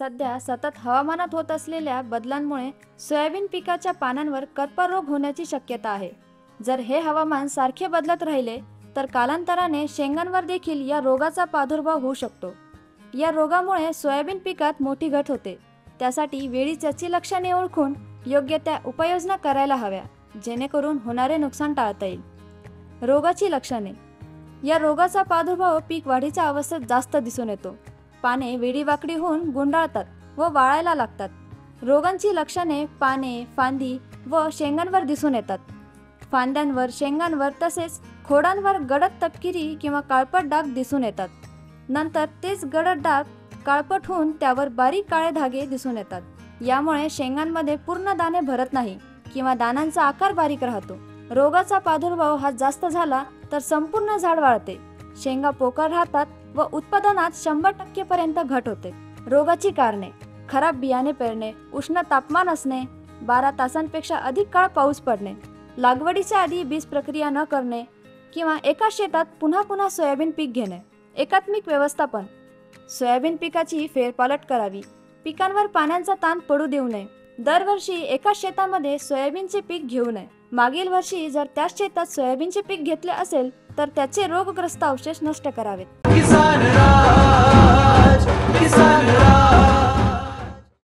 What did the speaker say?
सध्या सतत हवामानात होत असलेल्या बदलांमुळे सोयाबीन पिकाच्या पानांवर करपा रोग होण्याची शक्यता आहे। जर हे हवामान सारखे बदलत राहिले तर कालांतराने शेंगांवर देखील या रोगाचा प्रादुर्भाव होऊ शकतो। या रोगामुळे सोयाबीन पिकात मोठी घट होते। त्यासाठी वेळीच याची लक्षणे ओळखून योग्य त्या उपाययोजना करायला हव्या, जेणेकरून होणारे नुकसान टाळता येईल। रोगाची लक्षणे। या रोगाचा प्रादुर्भाव पीक वाढीच्या अवस्थेत जास्त दिसून येतो। पाने वेडीवाकडी होऊन गुंडाळतात व वाळायला लागतात। रोगांची लक्षणे पाने, फांदी व शेंगांवर दिसून येतात। फांद्यांवर, शेंगांवर तसेच खोडांवर गडद तपकिरी किंवा काळपट डाग दिसून येतात। नंतर तेच गडद डाग काळपट होऊन त्यावर बारीक काळे धागे दिसून येतात। यामुळे शेंगांमध्ये पूर्ण दाणे भरत नाही किंवा दाण्यांचा आकार बारीक राहतो। रोगाचा प्रादुर्भाव हा जास्त झाला तर संपूर्ण झाड वाळते, शेंगा पोकळ राहतात व उत्पादनात 100% पर्यंत घट होते। रोगाची कारणे। खराब बियाणे पेरणे, उष्ण तापमान असणे, 12 तासांपेक्षा अधिक काळ पाऊस पडणे, लागवडीच्या आधी बीज प्रक्रिया न करणे किंवा एका शेतात पुन्हा पुन्हा सोयाबीन पीक घेणे। एकात्मिक व्यवस्थापन। सोयाबीन पिकाची फेरपालट करावी, पिकांवर पाण्याचा ताण पडू देऊ नये। दरवर्षी एकाच शेतामध्ये सोयाबीनचे पीक घेऊ नये। मागील वर्षी जर त्याच शेतात सोयाबीनचे पीक घेतले असेल तर त्याचे रोगग्रस्त अवशेष नष्ट करावेत। किसान राज